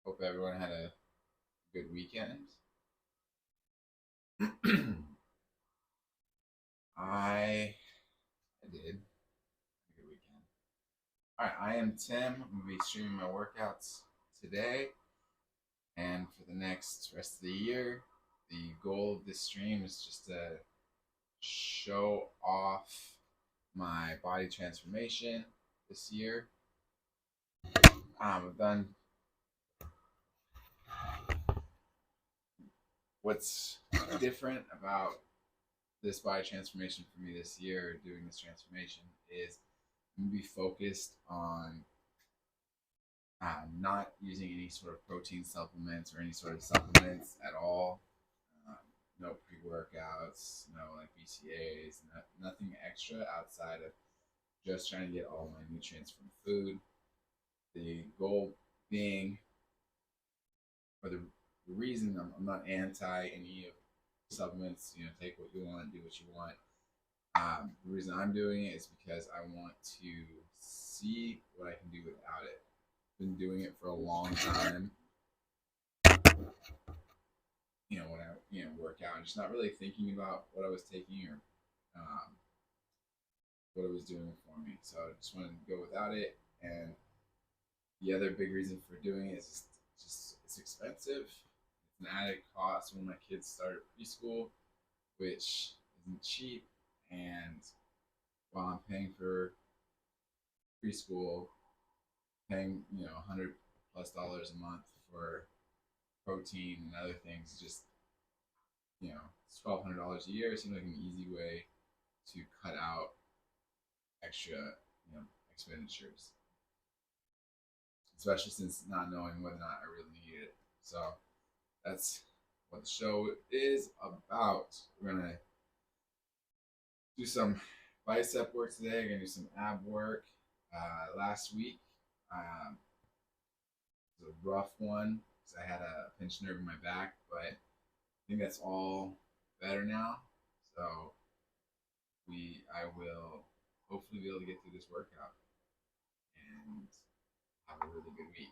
Hope everyone had a good weekend. I did a good weekend. All right, I am Tim. I'm gonna be streaming my workouts today and for the next rest of the year. The goal of this stream is just to show off my body transformation this year. I've done what's different about this body transformation for me this year, doing this transformation, is I'm gonna be focused on not using any sort of protein supplements or any sort of supplements at all. Um, no pre-workouts, no like BCAAs, nothing extra outside of just trying to get all my nutrients from food. The goal being, or the reason I'm not anti any of supplements, take what you want, do what you want. The reason I'm doing it is because I want to see what I can do without it. Been doing it for a long time. When I work out, and just not really thinking about what I was taking or what it was doing for me. So I just wanted to go without it. And the other big reason for doing it is just it's expensive. It's an added cost when my kids started preschool, which isn't cheap. And while I'm paying for preschool, paying $100+ a month for protein and other things, just it's $1,200 a year. It seems like an easy way to cut out extra expenditures, especially since not knowing whether or not I really need it. So that's what the show is about. We're gonna do some bicep work today. We're gonna do some ab work. Last week was a rough one because I had a pinched nerve in my back, but I think that's all better now. So I will hopefully be able to get through this workout and have a really good week.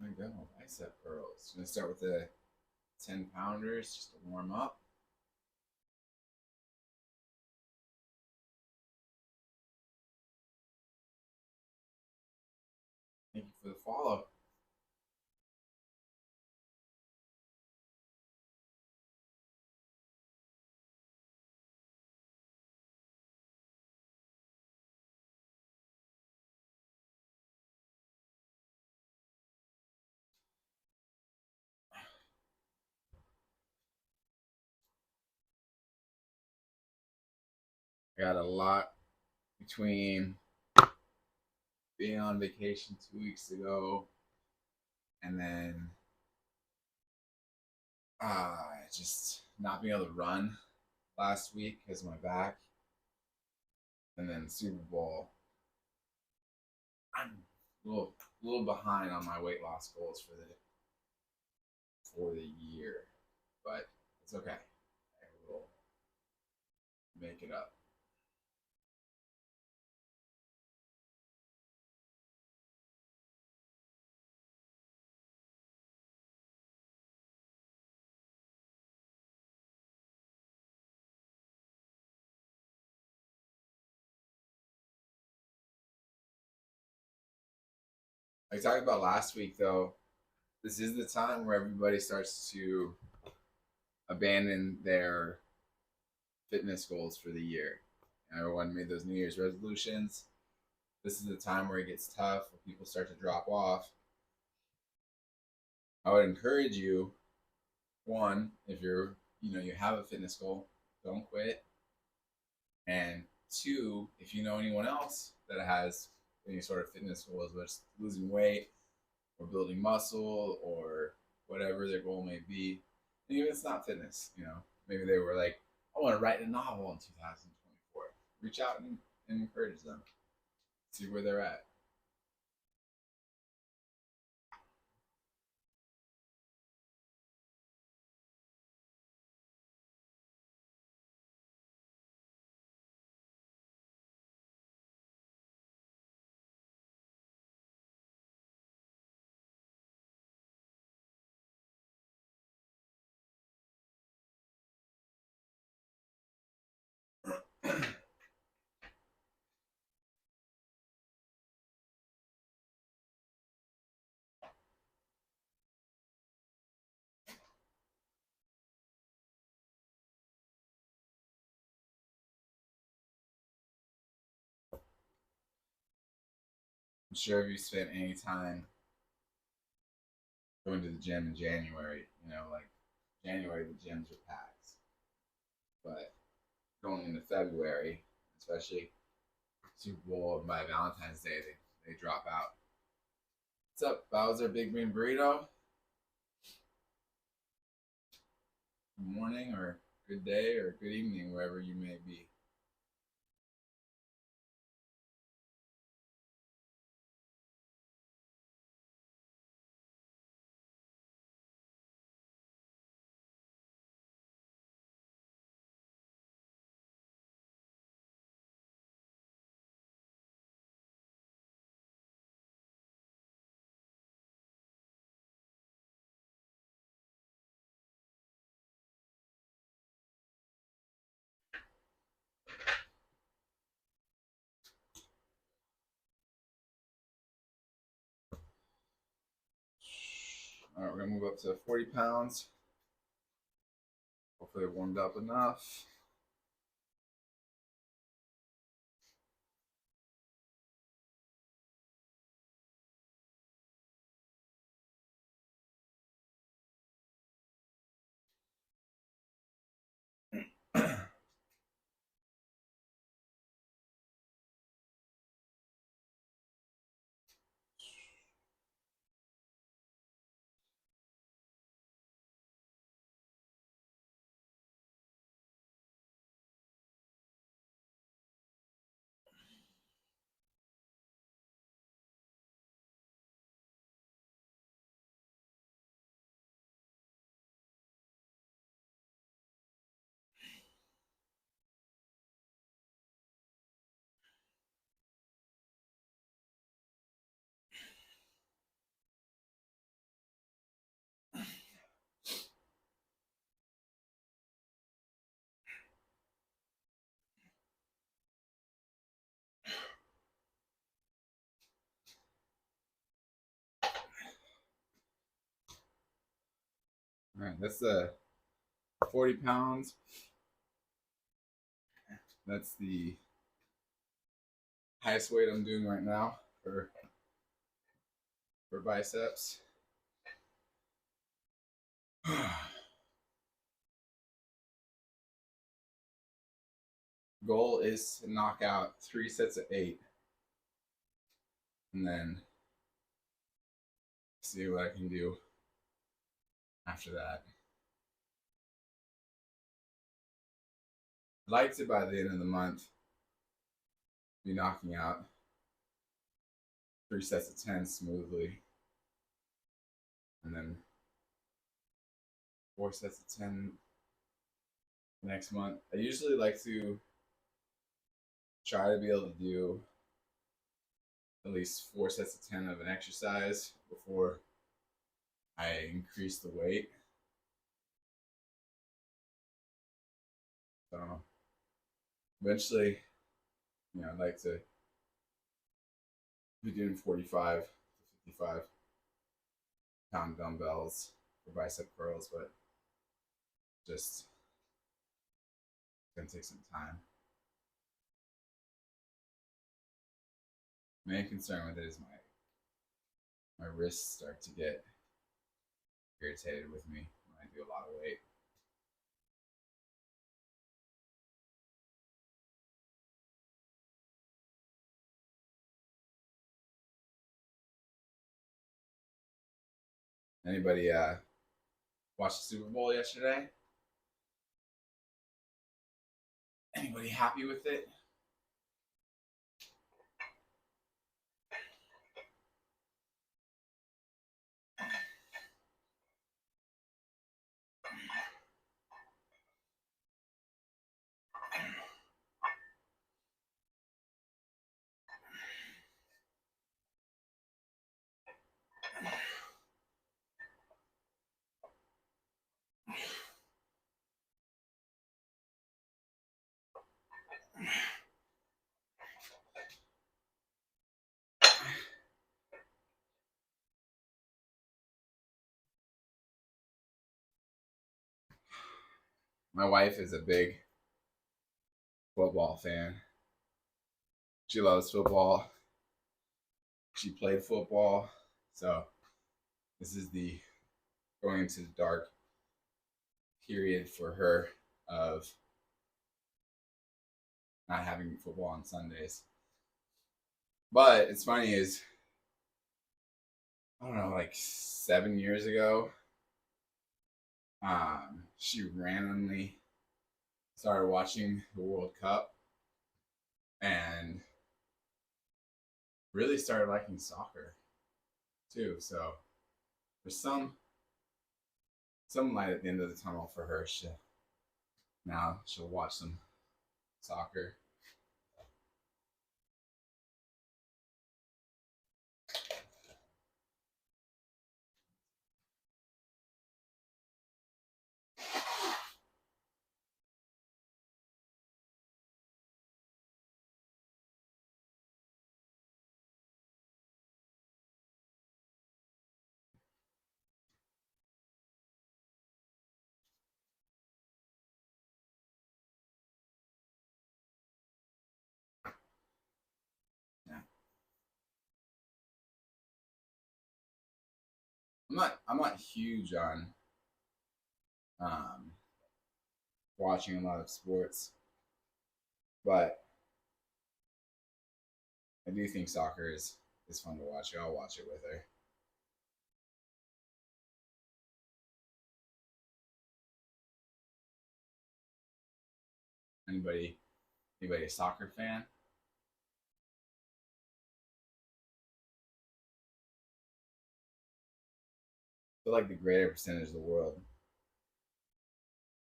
There we go. Bicep curls. I'm gonna start with the 10 pounders just to warm up. Thank you for the follow. I got a lot between being on vacation 2 weeks ago and then just not being able to run last week because of my back, and then Super Bowl. I'm a little behind on my weight loss goals for the year, but it's okay. I will make it up. Like I talked about last week, though, this is the time where everybody starts to abandon their fitness goals for the year. Everyone made those New Year's resolutions. This is the time where it gets tough, where people start to drop off. I would encourage you, one, if you have a fitness goal, don't quit. And two, if you know anyone else that has any sort of fitness goals, whether it's losing weight or building muscle or whatever their goal may be, and even if it's not fitness, maybe they were like, I want to write a novel in 2024. Reach out and encourage them. See where they're at. sure if you spent any time going to the gym in January, like January the gyms are packed. But going into February, especially Super Bowl and by Valentine's Day, they drop out. What's up, Bowser Big Green Burrito? Good morning or good day or good evening, wherever you may be. All right, we're gonna move up to 40 pounds. Hopefully it warmed up enough. All right, that's the 40 pounds. That's the highest weight I'm doing right now for biceps. Goal is to knock out 3 sets of 8 and then see what I can do after that. I'd like to, by the end of the month, be knocking out 3 sets of 10 smoothly, and then 4 sets of 10 next month. I usually like to try to be able to do at least 4 sets of 10 of an exercise before I increase the weight. So eventually, I'd like to be doing 45 to 55 pound dumbbells for bicep curls, but just gonna take some time. Main concern with it is my wrists start to get irritated with me when I do a lot of weight. Anybody watch the Super Bowl yesterday? Anybody happy with it? My wife is a big football fan. She loves football. She played football, so this is the going into the dark period for her of not having football on Sundays. But it's funny is I don't know, like 7 years ago, she randomly started watching the World Cup and really started liking soccer too. So there's some light at the end of the tunnel for her. Now she'll watch some soccer. Yeah. I'm not huge on um, watching a lot of sports, but I do think soccer is fun to watch. I'll watch it with her. Anybody a soccer fan? I feel like the greater percentage of the world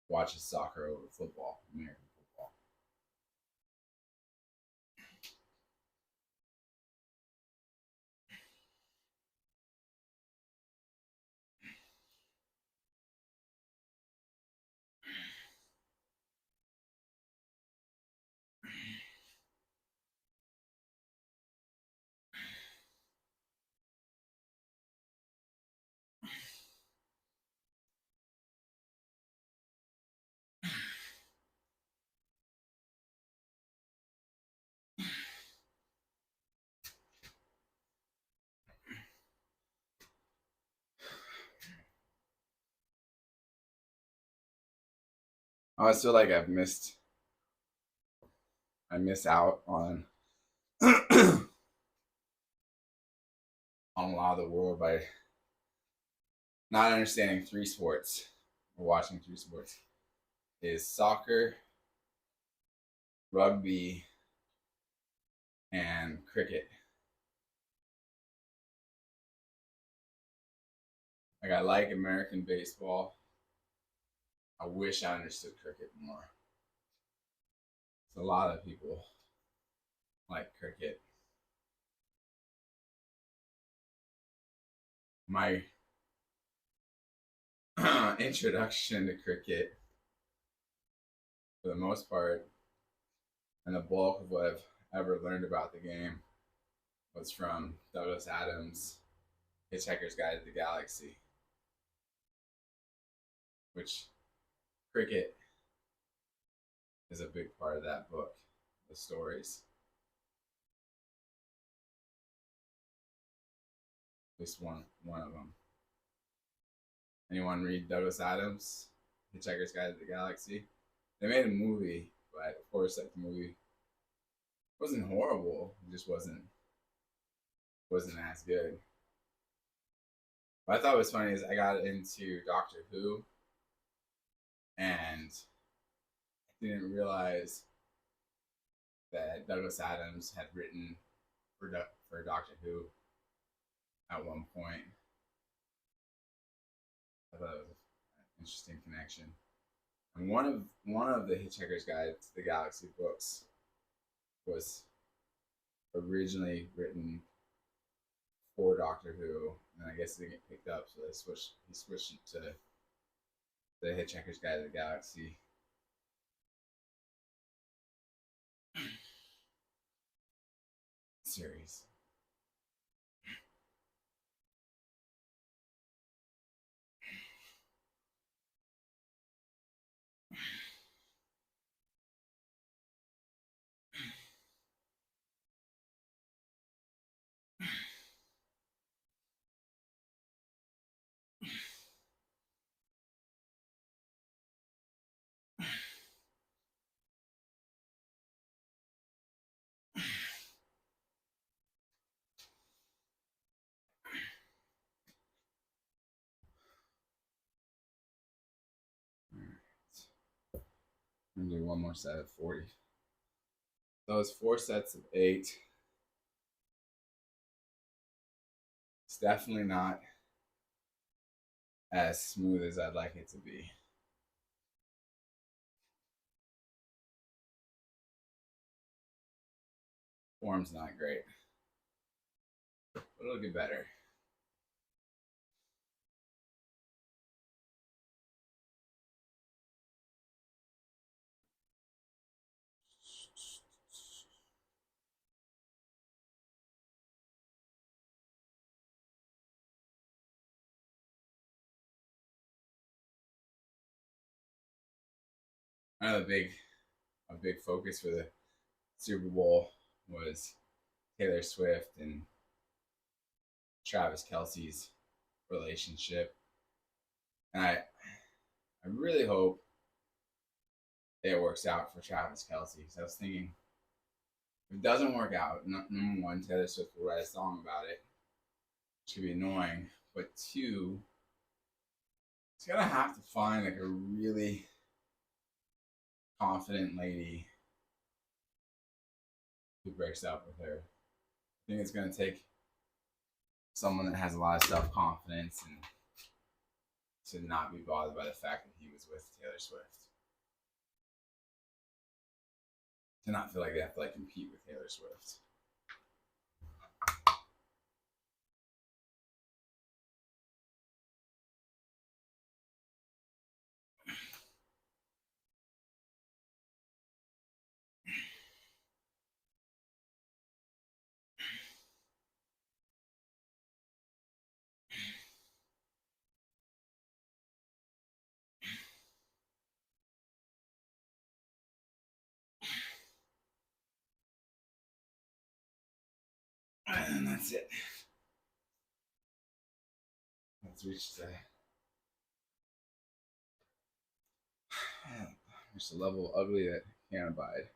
watches soccer over football, American football. I always feel like I miss out on on a lot of the world by not understanding three sports or watching three sports is soccer, rugby, and cricket. Like I like American baseball. I wish I understood cricket more. So a lot of people like cricket. My introduction to cricket, for the most part, and the bulk of what I've ever learned about the game was from Douglas Adams' Hitchhiker's Guide to the Galaxy, which cricket is a big part of that book, the stories. At least one of them. Anyone read Douglas Adams' Hitchhiker's Guide to the Galaxy? They made a movie, but of course, like the movie wasn't horrible. It just wasn't as good. What I thought was funny is I got into Doctor Who and didn't realize that Douglas Adams had written for Doctor Who at one point. I thought it was an interesting connection. And one of the Hitchhiker's Guide to the Galaxy books was originally written for Doctor Who, and I guess it didn't get picked up, so he switched it to the Hitchhiker's Guide to the Galaxy series. I'm gonna do one more set of 40. Those 4 sets of 8. It's definitely not as smooth as I'd like it to be. Form's not great, but it'll get better. Another big focus for the Super Bowl was Taylor Swift and Travis Kelce's relationship, and I really hope it works out for Travis Kelce. Because I was thinking, if it doesn't work out, number one, Taylor Swift will write a song about it, which could be annoying. But two, it's gonna have to find like a really confident lady who breaks up with her. I think it's gonna take someone that has a lot of self confidence and to not be bothered by the fact that he was with Taylor Swift. To not feel like they have to like compete with Taylor Swift. And that's it. Let's reach the level of ugly that can't abide.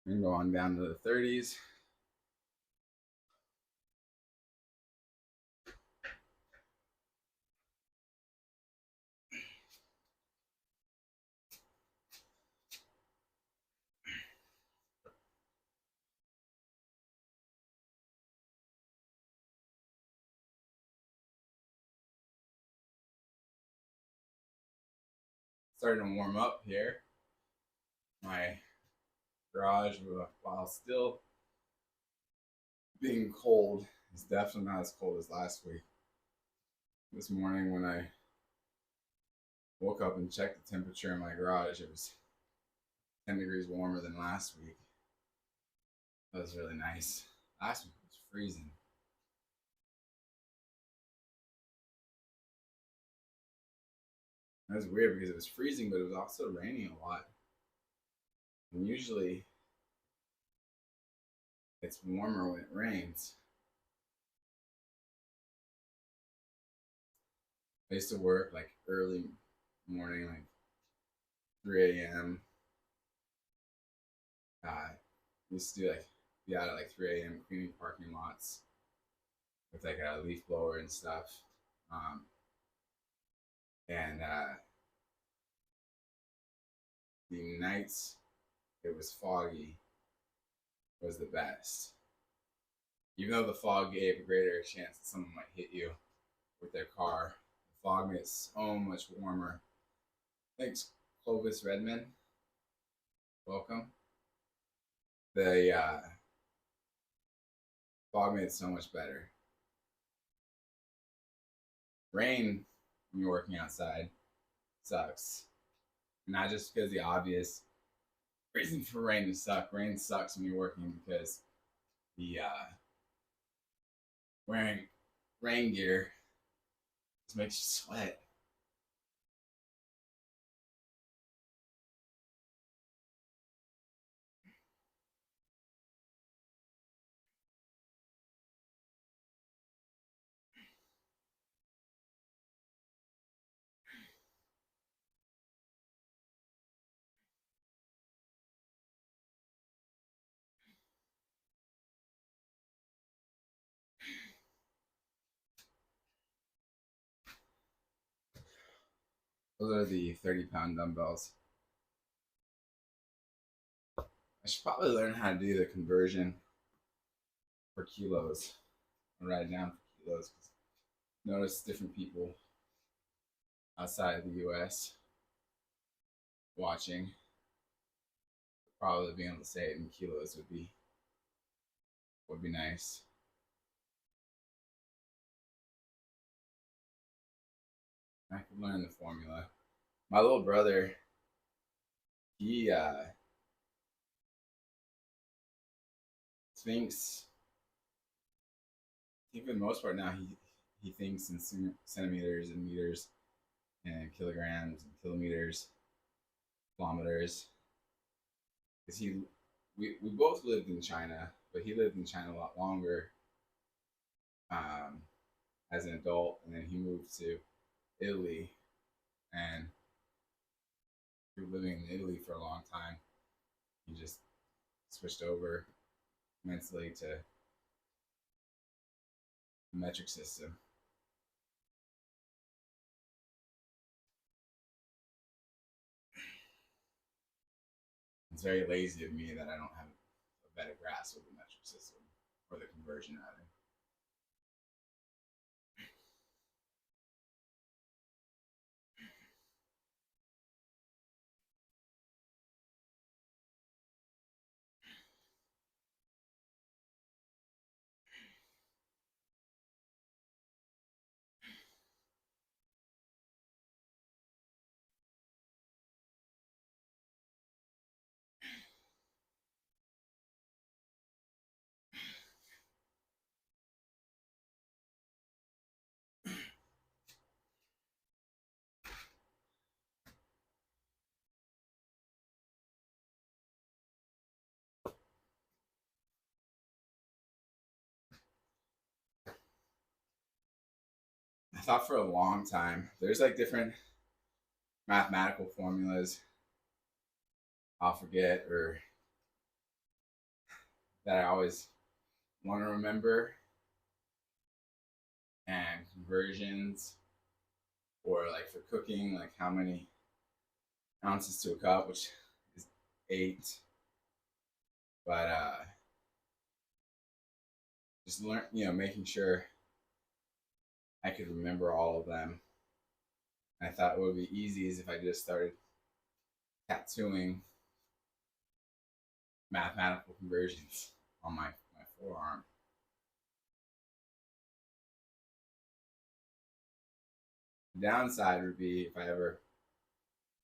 We can go on down to the 30s. Starting to warm up here. My garage, while still being cold, is definitely not as cold as last week. This morning when I woke up and checked the temperature in my garage, it was 10 degrees warmer than last week. That was really nice. Last week it was freezing. That was weird because it was freezing, but it was also raining a lot. And usually it's warmer when it rains. I used to work like early morning, like 3 a.m. Used to do like be out at like 3 a.m. cleaning parking lots with like a leaf blower and stuff. And the nights it was foggy was the best. Even though the fog gave a greater chance that someone might hit you with their car, the fog made it so much warmer. Thanks, Clovis Redmond. Welcome. The fog made it so much better. Rain when you're working outside sucks. Not just because the obvious reason for rain to suck. Rain sucks when you're working because the wearing rain gear just makes you sweat. Those are the 30-pound dumbbells. I should probably learn how to do the conversion for kilos and write it down for kilos. Notice different people outside of the US watching. Probably being able to say it in kilos would be nice. I could learn the formula. My little brother, he thinks, I think for the most part now, he thinks in centimeters and meters and kilograms and kilometers, kilometers. Because we both lived in China, but he lived in China a lot longer um, as an adult, and then he moved to Italy, and he was living in Italy for a long time. He just switched over mentally to the metric system. It's very lazy of me that I don't have a better grasp of the metric system or the conversion rather. I thought for a long time there's like different mathematical formulas I'll forget or that I always want to remember, and conversions, or like for cooking, like how many ounces to a cup, which is 8. But just learn, making sure I could remember all of them. And I thought what would be easy is if I just started tattooing mathematical conversions on my forearm. The downside would be if I ever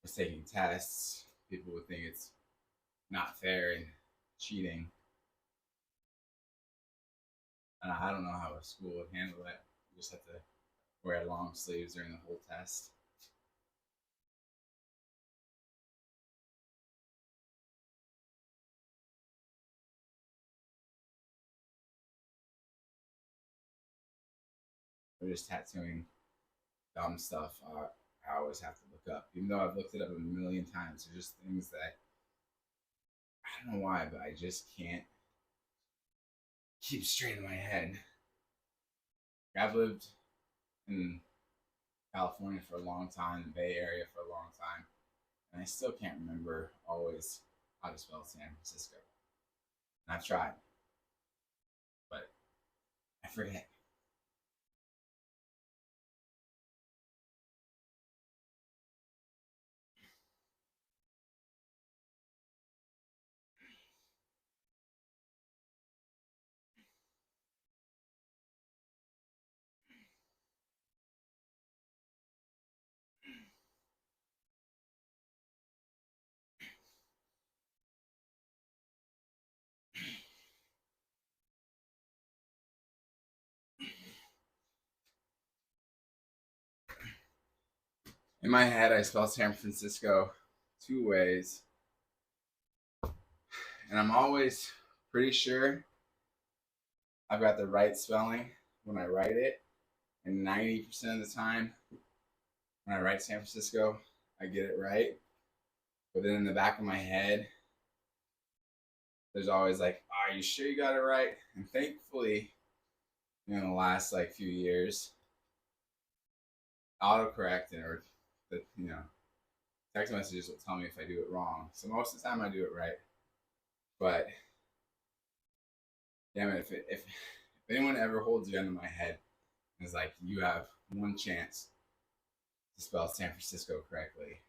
was taking tests, people would think it's not fair and cheating. And I don't know how a school would handle that. You just have to wear long sleeves during the whole test. Or just tattooing dumb stuff I always have to look up. Even though I've looked it up a million times, there's just things that I don't know why, but I just can't keep straight in my head. I've lived in California for a long time, the Bay Area for a long time, and I still can't remember always how to spell San Francisco. And I've tried, but I forget. In my head, I spell San Francisco 2 ways, and I'm always pretty sure I've got the right spelling when I write it. And 90% of the time, when I write San Francisco, I get it right. But then in the back of my head, there's always like, are you sure you got it right? And thankfully, the last like few years, autocorrect or that, text messages will tell me if I do it wrong. So most of the time I do it right. But damn it, if anyone ever holds a gun to my head and is like, you have one chance to spell San Francisco correctly.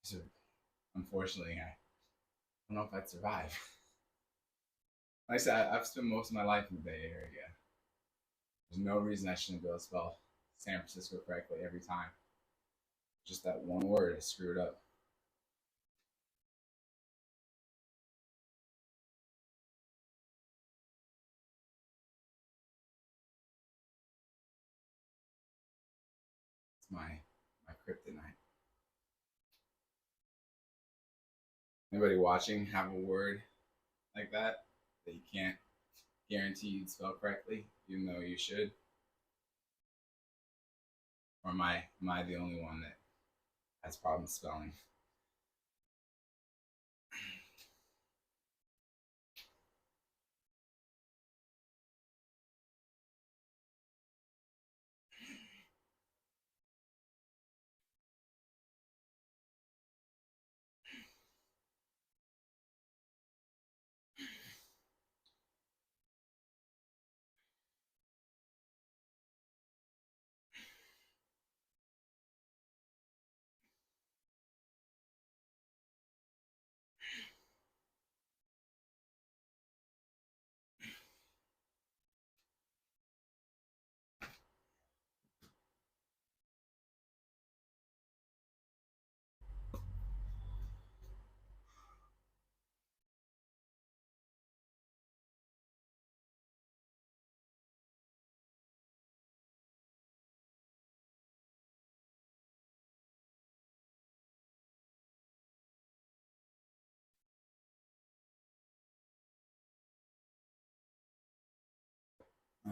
So unfortunately, I don't know if I'd survive. Like I said, I've spent most of my life in the Bay Area. There's no reason I shouldn't be able to spell San Francisco correctly every time. Just that one word, I screwed up. It's my kryptonite. Anybody watching have a word like that you can't guarantee you'd spell correctly, even though you should? Or am I the only one that has problems spelling?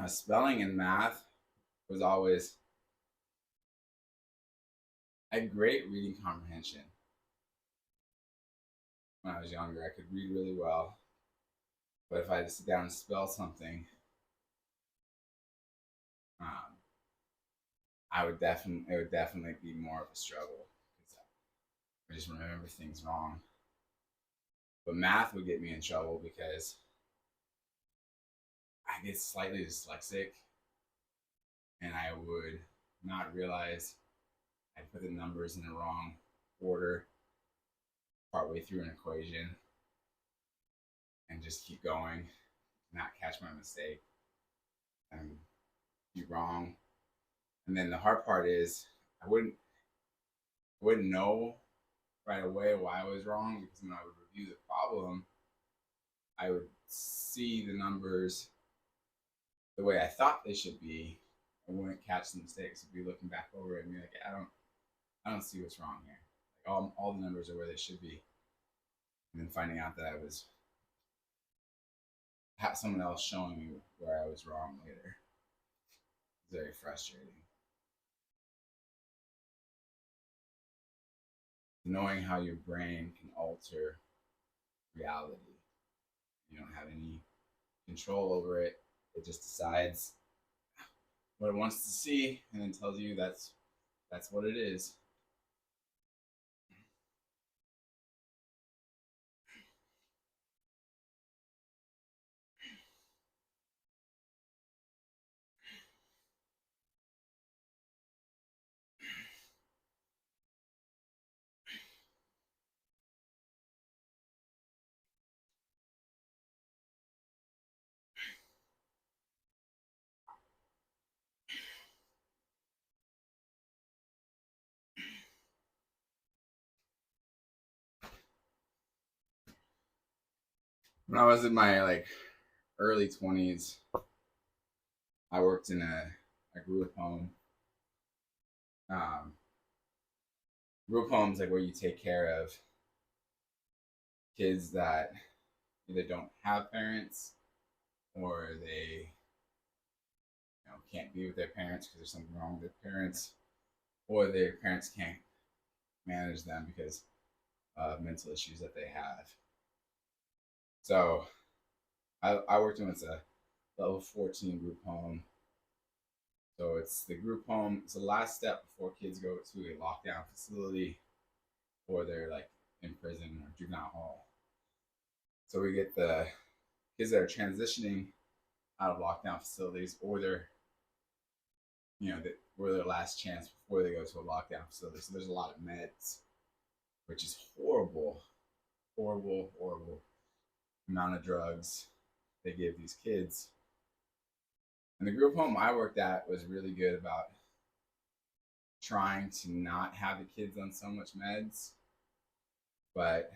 Spelling and math was always, I had great reading comprehension. When I was younger, I could read really well. But if I had to sit down and spell something, um, it would definitely be more of a struggle because I just remember things wrong. But math would get me in trouble because I get slightly dyslexic and I would not realize I put the numbers in the wrong order partway through an equation and just keep going, not catch my mistake and be wrong. And then the hard part is I wouldn't know right away why I was wrong, because when I would review the problem, I would see the numbers the way I thought they should be. I wouldn't catch the mistakes. I'd be looking back over it and be like, I don't see what's wrong here. Like all the numbers are where they should be. And then finding out that I was someone else showing me where I was wrong later. It's very frustrating. Knowing how your brain can alter reality. You don't have any control over it. It just decides what it wants to see and then tells you that's what it is. When I was in my early 20s, I worked in a group home. Um, Group homes like where you take care of kids that either don't have parents or they can't be with their parents because there's something wrong with their parents, or their parents can't manage them because of mental issues that they have. So I worked in a level 14 group home, So it's the group home. It's the last step before kids go to a lockdown facility or they're like in prison or juvenile hall. So we get the kids that are transitioning out of lockdown facilities, or they're, we're their last chance before they go to a lockdown facility. So there's a lot of meds, which is horrible, horrible, horrible amount of drugs they give these kids. And the group home I worked at was really good about trying to not have the kids on so much meds. But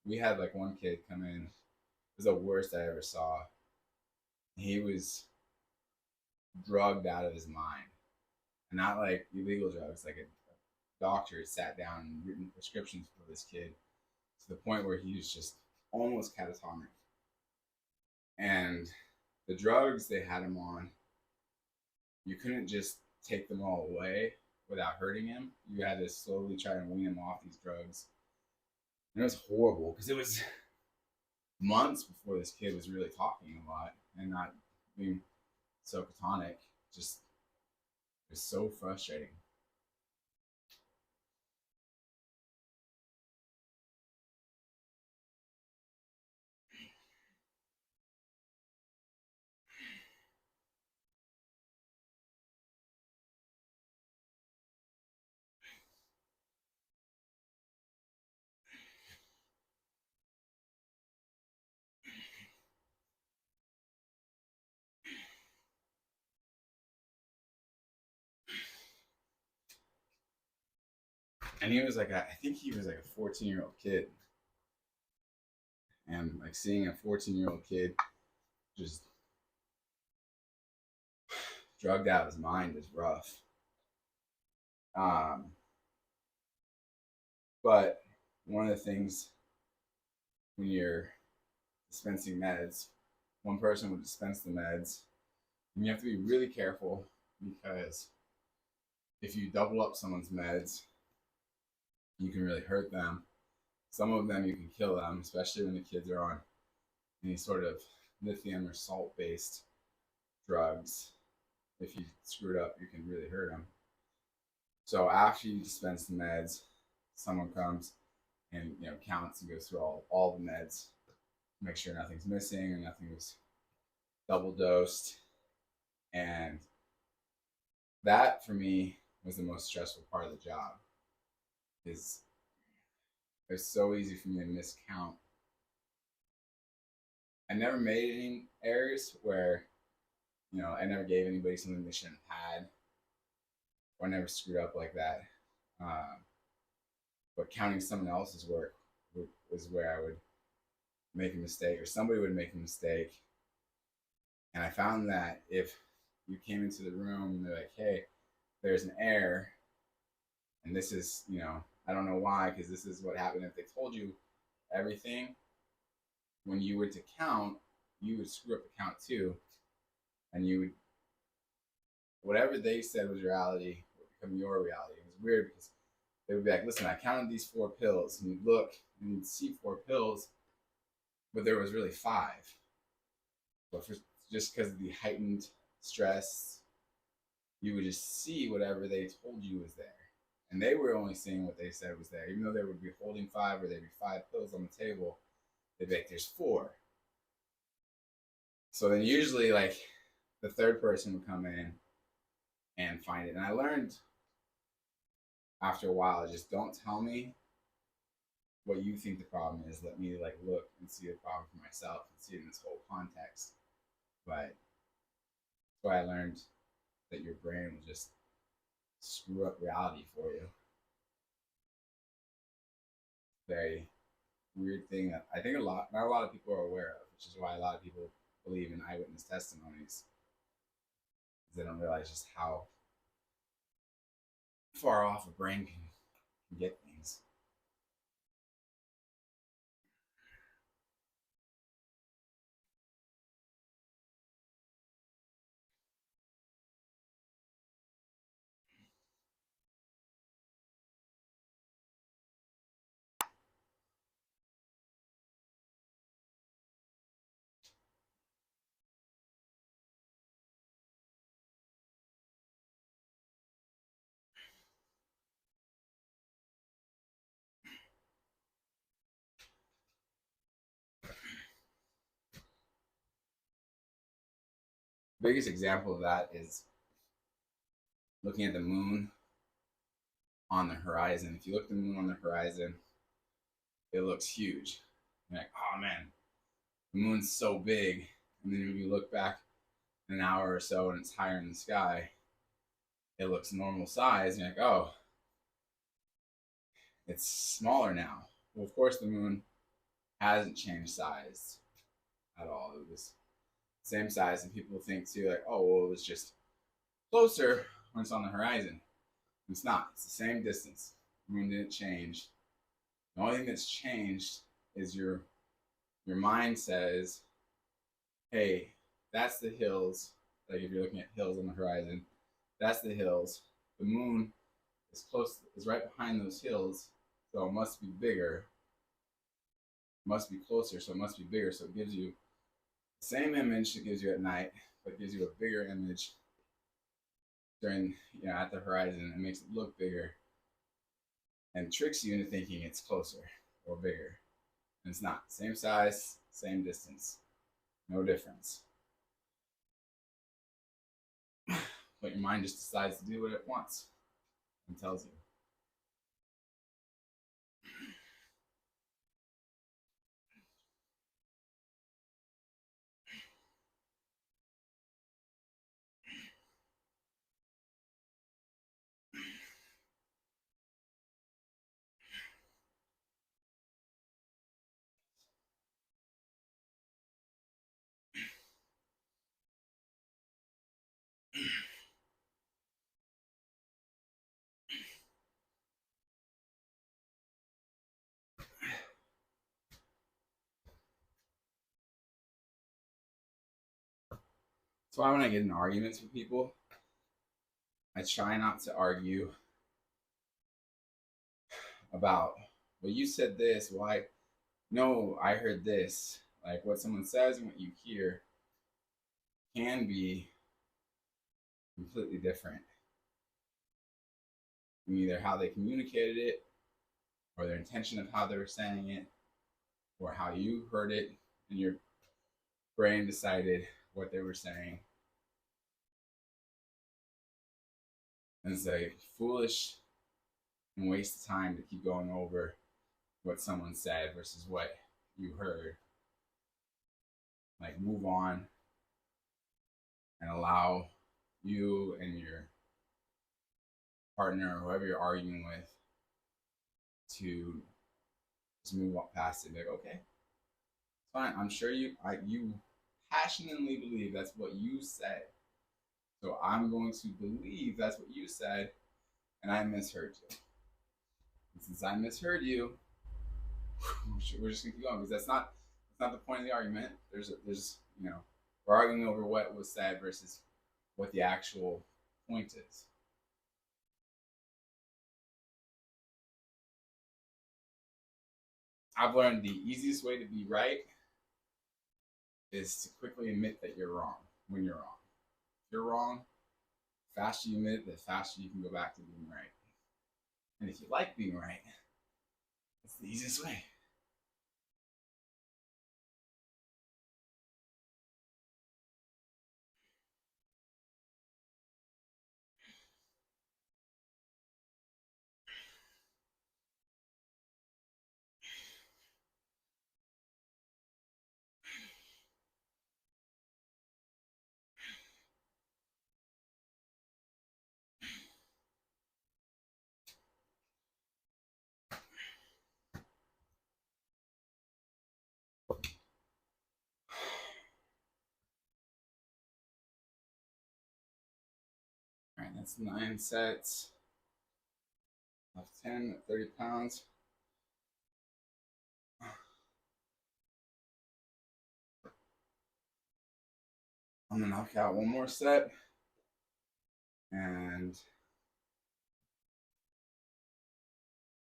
we had like one kid come in, it was the worst I ever saw. He was drugged out of his mind. And not like illegal drugs, like a doctor sat down and written prescriptions for this kid to the point where he was just almost catatonic. And the drugs they had him on, you couldn't just take them all away without hurting him. You had to slowly try and wean him off these drugs. And it was horrible because it was months before this kid was really talking a lot and not being so catonic. Just, it was so frustrating. And he was like, I think he was like a 14-year-old kid. And like seeing a 14-year-old kid just drugged out of his mind is rough. Um, but one of the things when you're dispensing meds, one person would dispense the meds, and you have to be really careful because if you double up someone's meds, you can really hurt them. Some of them you can kill them, especially when the kids are on any sort of lithium or salt based drugs. If you screw it up, you can really hurt them. So after you dispense the meds, someone comes and counts and goes through all the meds, make sure nothing's missing and nothing was double dosed. And that for me was the most stressful part of the job. Is it's so easy for me to miscount. I never made any errors where I never gave anybody something they shouldn't have had, or I never screwed up like that. But counting someone else's work was where I would make a mistake, or somebody would make a mistake. And I found that if you came into the room and they're like, hey, there's an error, and this is, I don't know why, because this is what happened. If they told you everything, when you were to count, you would screw up the count too. And you would, whatever they said was reality would become your reality. It was weird because they would be like, listen, I counted these 4 pills. And you'd look and you'd see 4 pills, but there was really 5. But just because of the heightened stress, you would just see whatever they told you was there. And they were only seeing what they said was there. Even though they would be holding 5 or there'd be 5 pills on the table, they'd be like, there's 4. So then usually like the third person would come in and find it. And I learned after a while, just don't tell me what you think the problem is. Let me like look and see the problem for myself and see it in this whole context. But that's why I learned that your brain will just screw up reality for you. Very weird thing that I think not a lot of people are aware of, which is why a lot of people believe in eyewitness testimonies. They don't realize just how far off a brain can get things. Biggest example of that is looking at the moon on the horizon. If you look at the moon on the horizon, it looks huge. You're like, oh man, the moon's so big. And then when you look back in an hour or so and it's higher in the sky, it looks normal size. And you're like, oh, it's smaller now. Well, of course, the moon hasn't changed size at all. It was the same size, and people think too, like, oh, well, it was just closer when it's on the horizon. It's not. It's the same distance. The moon didn't change. The only thing that's changed is your mind says, hey, that's the hills. Like if you're looking at hills on the horizon, that's the hills. The moon is right behind those hills, so it must be bigger. It must be closer, so it must be bigger. So it gives you the same image it gives you at night, but it gives you a bigger image during at the horizon. It makes it look bigger and tricks you into thinking it's closer or bigger. And it's not. Same size, same distance, no difference. But your mind just decides to do what it wants and tells you. That's why when I get in arguments with people, I try not to argue about, well, you said this, why? No, I heard this. Like what someone says and what you hear can be completely different from either how they communicated it or their intention of how they were saying it or how you heard it and your brain decided what they were saying. And it's like foolish and waste of time to keep going over what someone said versus what you heard. Like move on and allow you and your partner or whoever you're arguing with to just move past it. Like, okay, fine. I'm sure you passionately believe that's what you said. So I'm going to believe that's what you said, and I misheard you. And since I misheard you, we're just gonna keep going because that's not the point of the argument. There's we're arguing over what was said versus what the actual point is. I've learned the easiest way to be right is to quickly admit that you're wrong when you're wrong. If you're wrong, the faster you admit it, the faster you can go back to being right. And if you like being right, it's the easiest way. All right, that's 9 sets of 10 at 30 pounds. I'm gonna knock out one more set and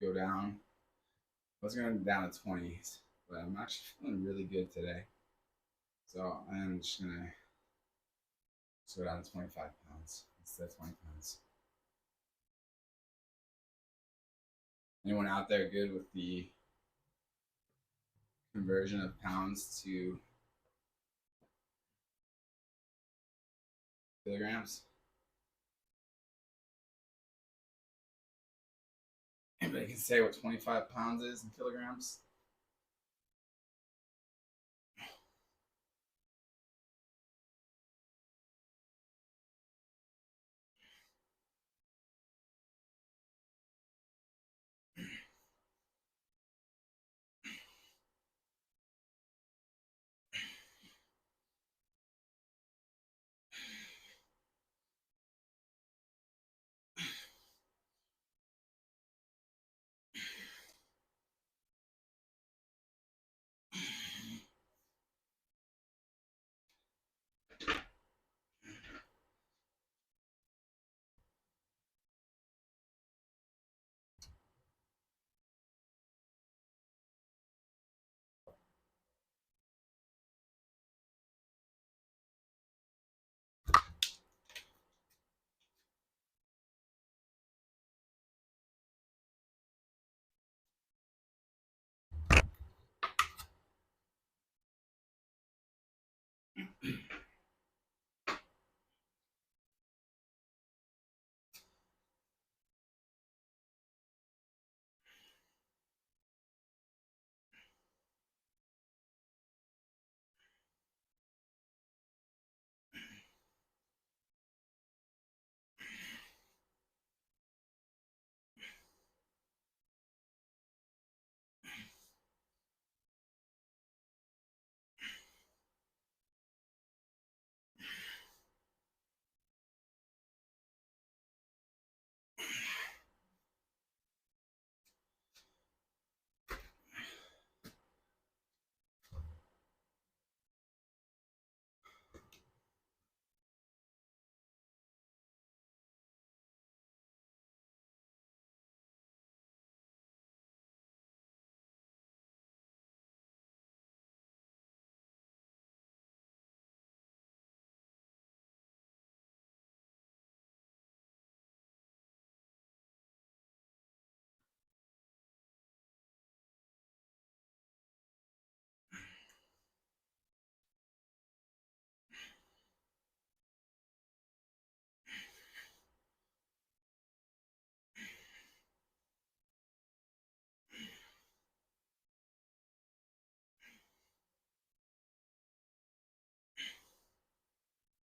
go down. I was going down to 20s, but I'm actually feeling really good today. So I'm just gonna go down to 25 pounds instead of 20 pounds. Anyone out there good with the conversion of pounds to kilograms. Anybody can say what 25 pounds is in kilograms?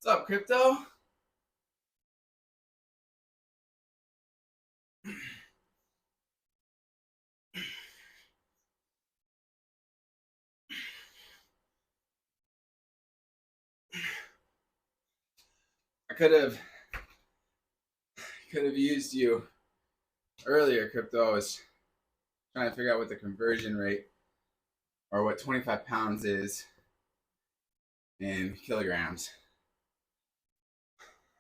What's up, crypto? I could have used you earlier, crypto. I was trying to figure out what the conversion rate or what 25 pounds is in kilograms.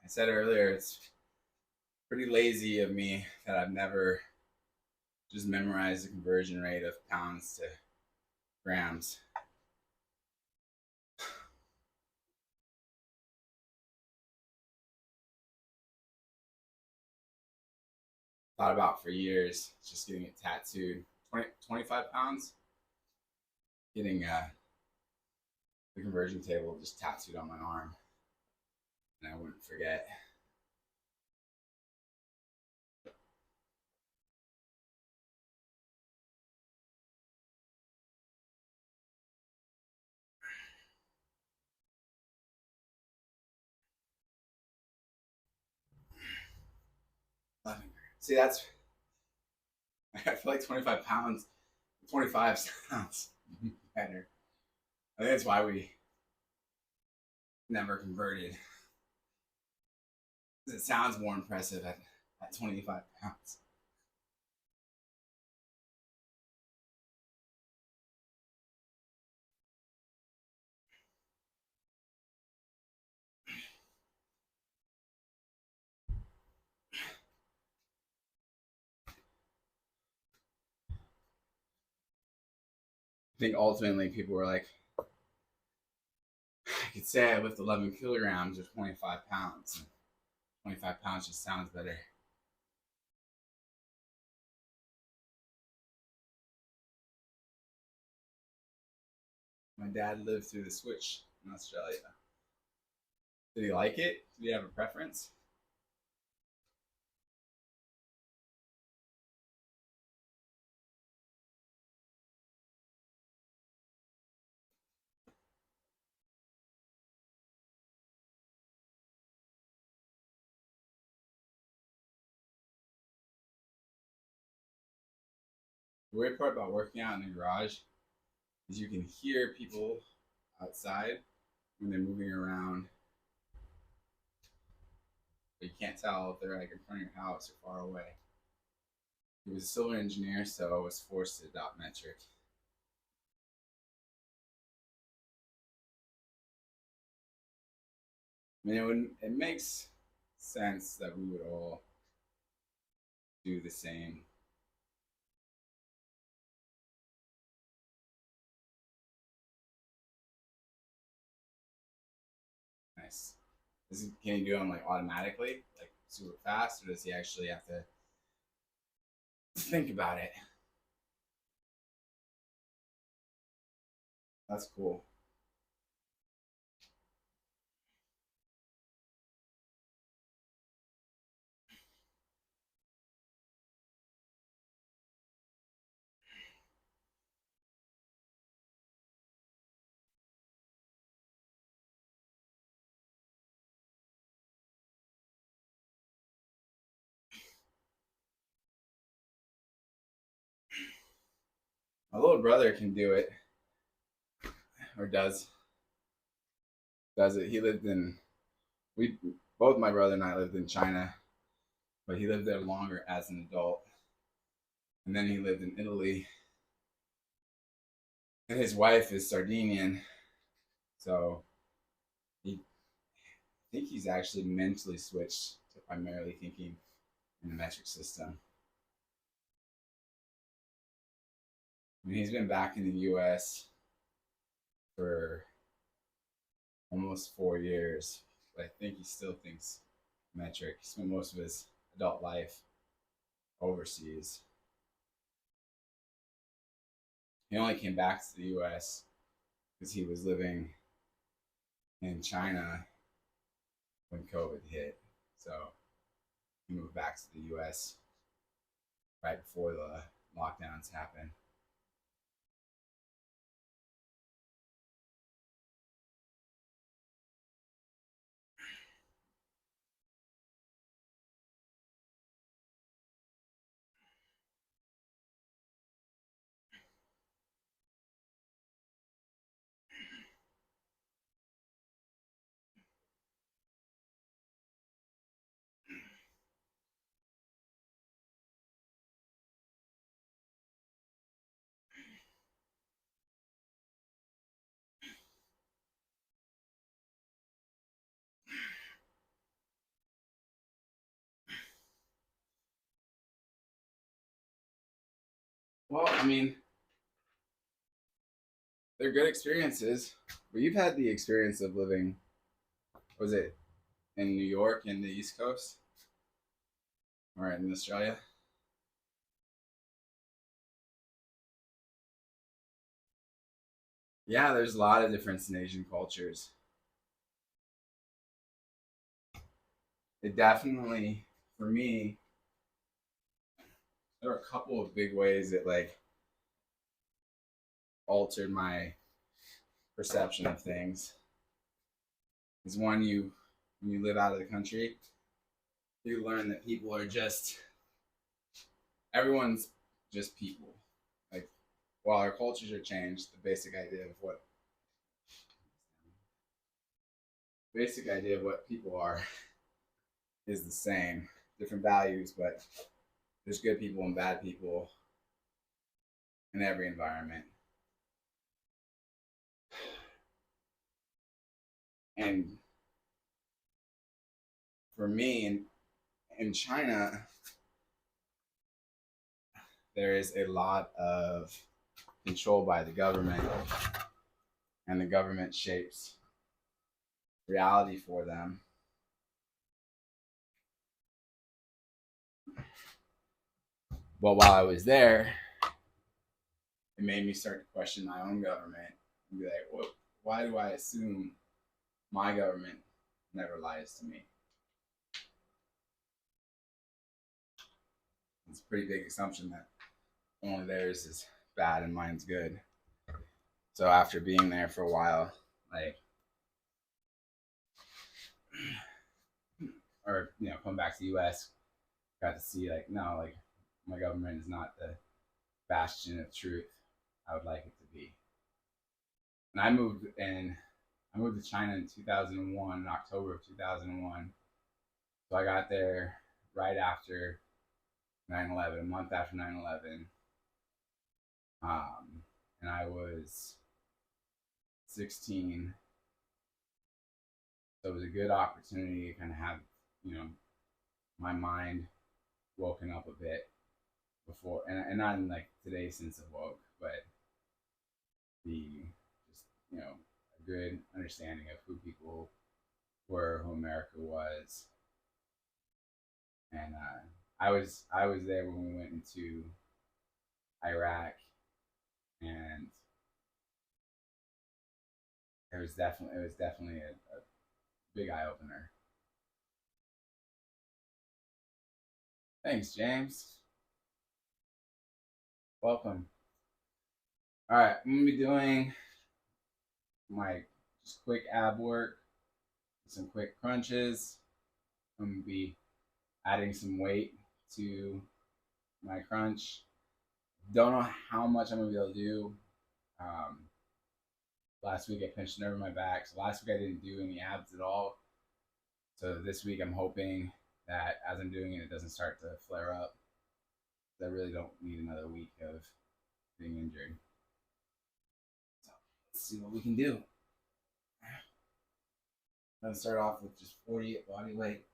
I said earlier it's pretty lazy of me that I've never just memorized the conversion rate of pounds to grams. Thought about for years just getting it tattooed. 25 pounds, getting the conversion table just tattooed on my arm, and I wouldn't forget. See, that's I feel like 25 pounds, 25 sounds better. I think that's why we never converted. It sounds more impressive at 25 pounds. I think ultimately people were like, I could say I lift 11 kilograms or 25 pounds. 25 pounds just sounds better. My dad lived through the switch in Australia. Did he like it? Did he have a preference? The weird part about working out in the garage is you can hear people outside when they're moving around, but you can't tell if they're like in front of your house or far away. He was a civil engineer, so I was forced to adopt metric. I mean, it makes sense that we would all do the same. Nice. Can he do them like automatically, like super fast, or does he actually have to think about it? That's cool. My little brother can do it, or does it. He lived in we both my brother and I lived in China, but he lived there longer as an adult, and then he lived in Italy. And his wife is Sardinian, so he I think he's actually mentally switched to primarily thinking in the metric system. I mean, he's been back in the U.S. for almost 4 years, but I think he still thinks metric. He spent most of his adult life overseas. He only came back to the U.S. because he was living in China when COVID hit. So he moved back to the U.S. right before the lockdowns happened. Well, I mean, they're good experiences, but you've had the experience of living, was it in New York in the East Coast or in Australia? Yeah, there's a lot of difference in Asian cultures. It definitely, for me, there are a couple of big ways that like altered my perception of things. Is one, you when you live out of the country, you learn that people are just everyone's just people. Like while our cultures are changed, the basic idea of what people are is the same. Different values, but there's good people and bad people in every environment. And for me, in China, there is a lot of control by the government, and the government shapes reality for them. But while I was there, it made me start to question my own government and be like, well, why do I assume my government never lies to me. It's a pretty big assumption that only theirs is bad and mine's good. So after being there for a while, like, or come back to the U.S., got to see like, no, like my government is not the bastion of truth I would like it to be. And I moved to China in 2001, in October of 2001. So I got there right after 9/11, a month after 9/11. And I was 16. So it was a good opportunity to kind of have, my mind woken up a bit before, and not in like today's sense of woke, but the just, a good understanding of who people were, who America was. And I was there when we went into Iraq, and it was definitely a big eye opener. Thanks, James. Welcome. All right, I'm gonna be doing my just quick ab work, some quick crunches. I'm gonna be adding some weight to my crunch. Don't know how much I'm gonna be able to do. Last week I pinched a nerve in my back, so last week I didn't do any abs at all. So this week I'm hoping that as I'm doing it, it doesn't start to flare up. I really don't need another week of being injured. So let's see what we can do. I'm gonna start off with just 40 body weight.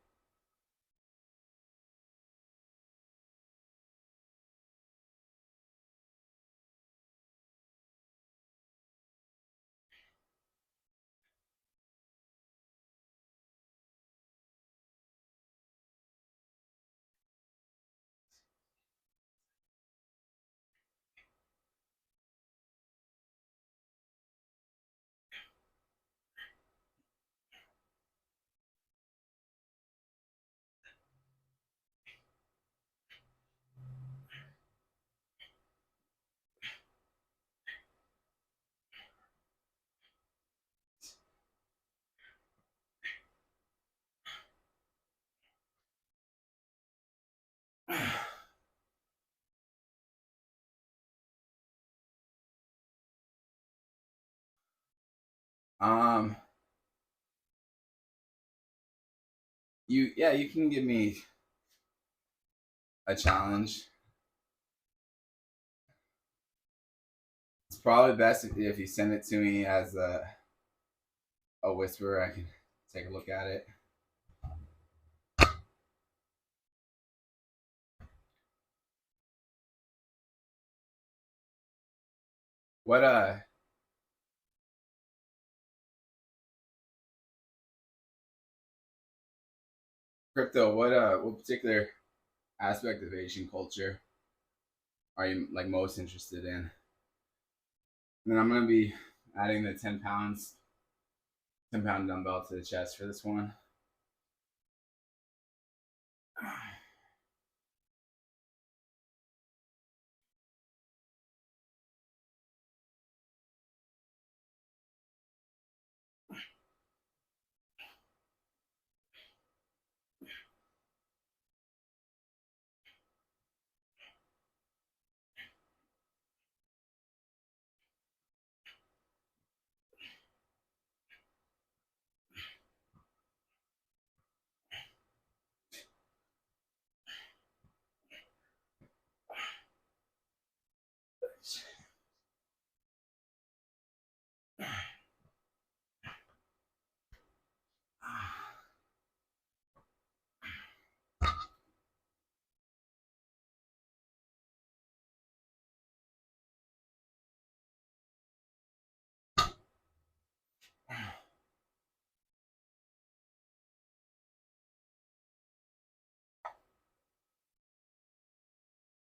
Um, you can give me a challenge. It's probably best if you send it to me as a whisper. I can take a look at it. What crypto? What particular aspect of Asian culture are you like most interested in? And then I'm gonna be adding the 10 pound dumbbell to the chest for this one.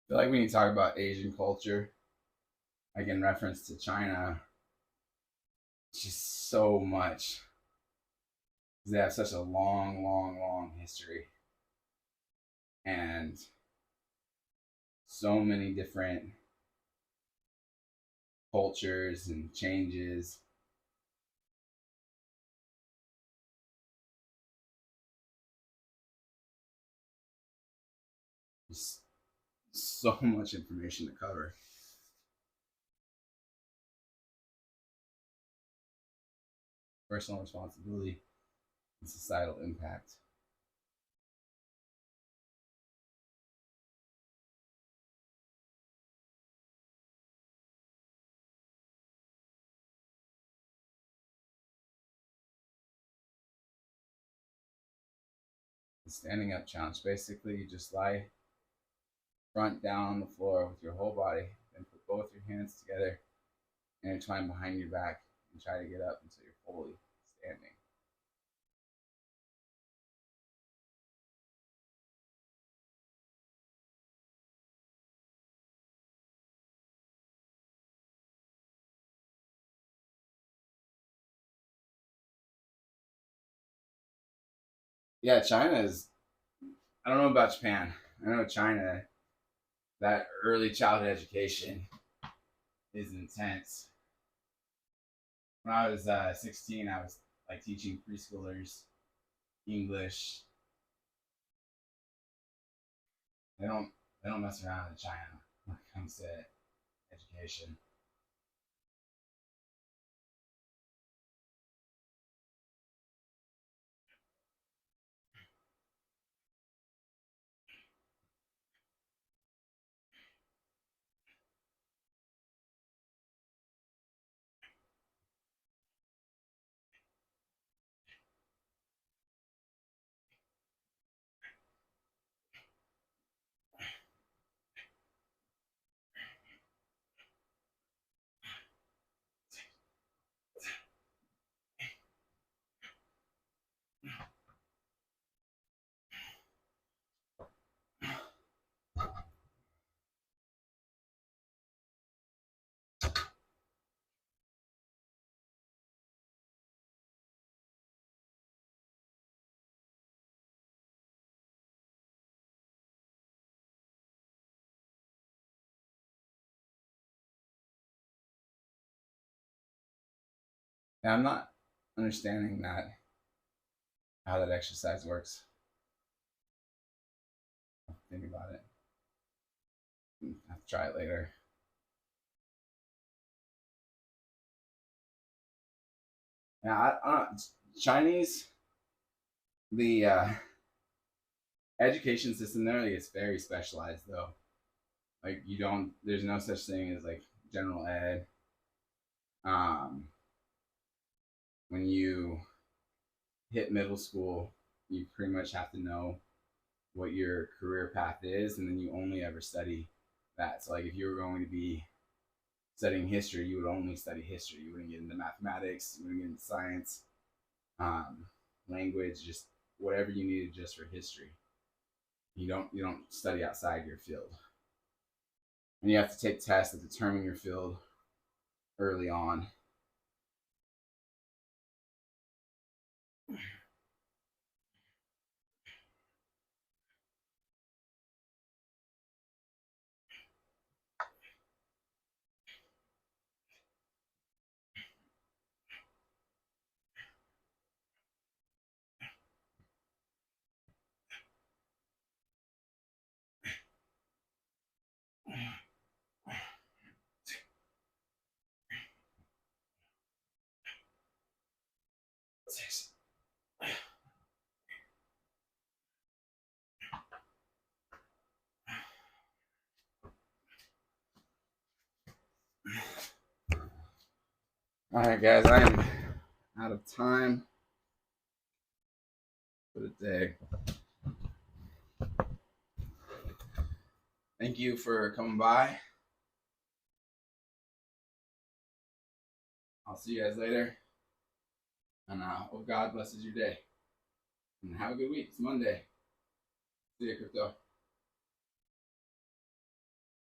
I feel like when you talk about Asian culture, like in reference to China, it's just so much because they have such a long history and so many different cultures and changes. Just so much information to cover. Personal responsibility and societal impact. The standing up challenge. Basically, you just lie front down on the floor with your whole body, then put both your hands together, intertwine behind your back, and try to get up until you're fully standing. Yeah, China is. I don't know about Japan. I know China. That early childhood education is intense. When I was 16, I was like teaching preschoolers English. They don't they don't mess around in China when it comes to education. Now I'm not understanding that how that exercise works. Think about it. I'll have to try it later. Now Chinese, the education system there is very specialized though. Like you don't, there's no such thing as like general ed. Um, when you hit middle school, you pretty much have to know what your career path is, and then you only ever study that. So, like, if you were going to be studying history, you would only study history. You wouldn't get into mathematics, you wouldn't get into science, um, language, just whatever you needed just for history. You don't study outside your field, and you have to take tests that determine your field early on. All right, guys, I am out of time for the day. Thank you for coming by. I'll see you guys later. And hope God blesses your day. And have a good week. It's Monday. See you, crypto.